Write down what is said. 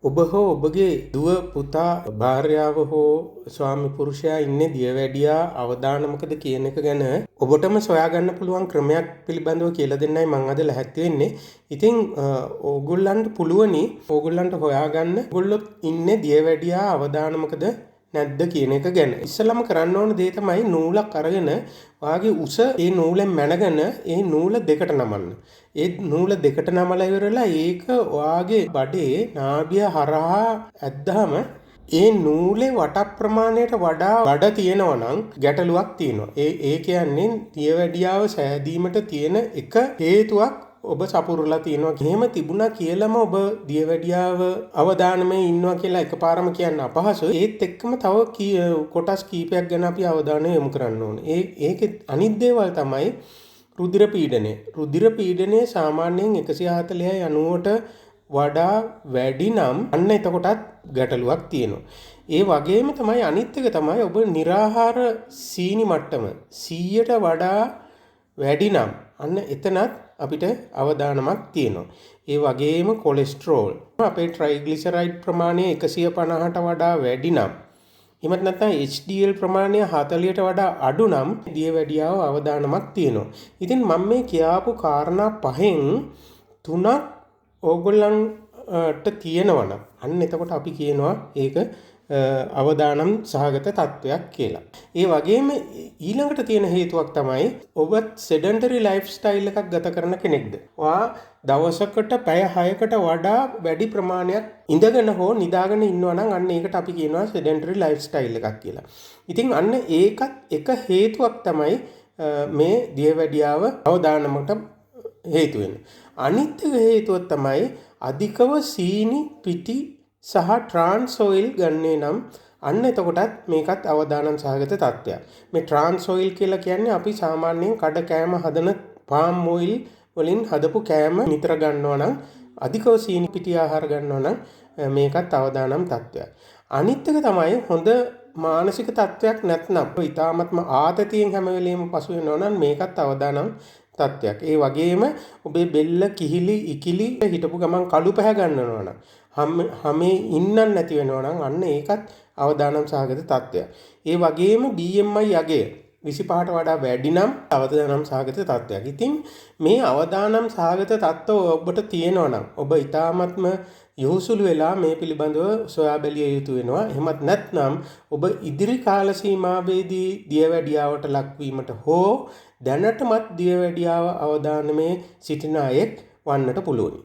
ඔබ හෝ ඔබගේ දුව පුතා භාර්යාව හෝ ස්වාමි පුරුෂයා ඉන්නේ දියවැඩියා අවදානමකද කියන එක ගැන ඔබටම සොයාගන්න පුළුවන් ක්‍රමයක් පිළිබඳව කියලා දෙන්නයි මම අද ලැහැත්ති වෙන්නේ. ඉතින් ඕගොල්ලන්ට පුළුවනි ඕගොල්ලන්ට හොයාගන්න ඔයගොල්ලෝ ඉන්නේ දියවැඩියා අවදානමකද නැද්ද කියන එක ගැන. ඉස්සලම කරන්න ඕන දේ තමයි නූලක් අරගෙන වාගේ උස ඒ නූලෙන් මැනගෙන ඒ නූල දෙකට නමන්න. ඒ නූල දෙකට නමලා ඉවරලා ඒක වාගේ බඩේ නාභිය හරහා ඇද්දාම ඒ නූලේ වට ප්‍රමාණයට වඩා බඩ තියෙනවා නම් ගැටලුවක් තියෙනවා. ඒ කියන්නේ දියවැඩියාව සෑදීමට තියෙන එක හේතුවක් ඔබ සපුරලා තියෙනවා. එහෙම තිබුණා කියලාම ඔබ දියවැඩියාව අවදානමේ ඉන්නවා කියලා එකපාරම කියන්න අපහසුයි. ඒත් එක්කම තව කොටස් කීපයක් ගැන අපි අවධානය යොමු කරන්න ඕනේ. ඒකේ අනිත් දේවල් තමයි රුධිර පීඩනය. රුධිර පීඩනය සාමාන්‍යයෙන් 140යි 90ට වඩා වැඩි නම් අන්න එතකොටත් ගැටලුවක් තියෙනවා. ඒ වගේම තමයි අනිත් එක තමයි ඔබ निराहार සීනි මට්ටම 100ට වඩා වැඩි නම් අන්න එතනත් අපිට අවදානමක් තියෙනවා. ඒ වගේම කොලෙස්ටරෝල් අපේ ට්‍රයිග්ලිසරයිඩ් ප්‍රමාණය 150ට වඩා වැඩි නම් එහෙමත් නැත්නම් HDL ප්‍රමාණය 40ට වඩා අඩු නම් දියවැඩියාව අවදානමක් තියෙනවා. ඉතින් මම මේ කියාපු කාරණා පහෙන් තුනක් ඕගොල්ලන්ට තියෙනවා නම් අන්න එතකොට අපි කියනවා ඒක අවදානම් සහගත තත්වයක් කියලා. ඒ වගේම ඊළඟට තියෙන හේතුවක් තමයි ඔබත් සෙඩන්ටරි ලයිෆ් ස්ටයිල් එකක් ගත කරන කෙනෙක්ද? ඔයා දවසකට පැය 6කට වඩා වැඩි ප්‍රමාණයක් ඉඳගෙන හෝ නිදාගෙන ඉන්නවා නම් අන්න ඒකට අපි කියනවා සෙඩන්ටරි ලයිෆ් ස්ටයිල් එකක් කියලා. ඉතින් අන්න ඒකත් එක හේතුවක් තමයි මේ දියවැඩියාව අවදානමට හේතු වෙන්නේ. අනිත් හේතුව තමයි අධිකව සීනි පිටි සහ ට්‍රාන්ස් ඔයිල් ගන්නේ නම් අන්න එතකොටත් මේකත් අවදානම් සහගත තත්ත්වයක්. මේ ට්‍රාන්ස් ඔයිල් කියලා කියන්නේ අපි සාමාන්‍යයෙන් කඩ කෑම හදන පාම් ඔයිල් වලින් හදපු කෑම නිතර ගන්නවා නම් අධිකව සීනි පිටි ආහාර ගන්නවා නම් මේකත් අවදානම් තත්ත්වයක්. අනිත් එක තමයි හොඳ මානසික තත්ත්වයක් නැත්නම් ඊ타ත්ම ආතතියෙන් හැම වෙලෙම පසු වෙනවා නම් මේකත් අවදානම් තත්ත්වයක්. ඒ වගේම ඔබේ බෙල්ල කිහිලි ඉකිලි හිටපු ගමන් කළු පැහැ ගන්නවා නම් හැමේ ඉන්නන් නැති වෙනවා නම් අන්න ඒකත් අවදානම් සහගත තත්ත්වයක්. ඒ වගේම BMI අගය 25ට වඩා වැඩි නම් අවදානම් සහගත තත්ත්වයක්. ඉතින් මේ අවදානම් සහගත තත්ත්ව ඔබට තියෙනවා නම් ඔබ ඊ타ත්ම යොහුසුළු වෙලා මේ පිළිබඳව සොයා බැලිය යුතු වෙනවා. එහෙමත් නැත්නම් ඔබ ඉදිරි කාල සීමාවේදී දියවැඩියාවට ලක්වීමට හෝ දැනටමත් දියවැඩියාව අවදානමේ සිටින අයෙක් වන්නට පුළුවනි.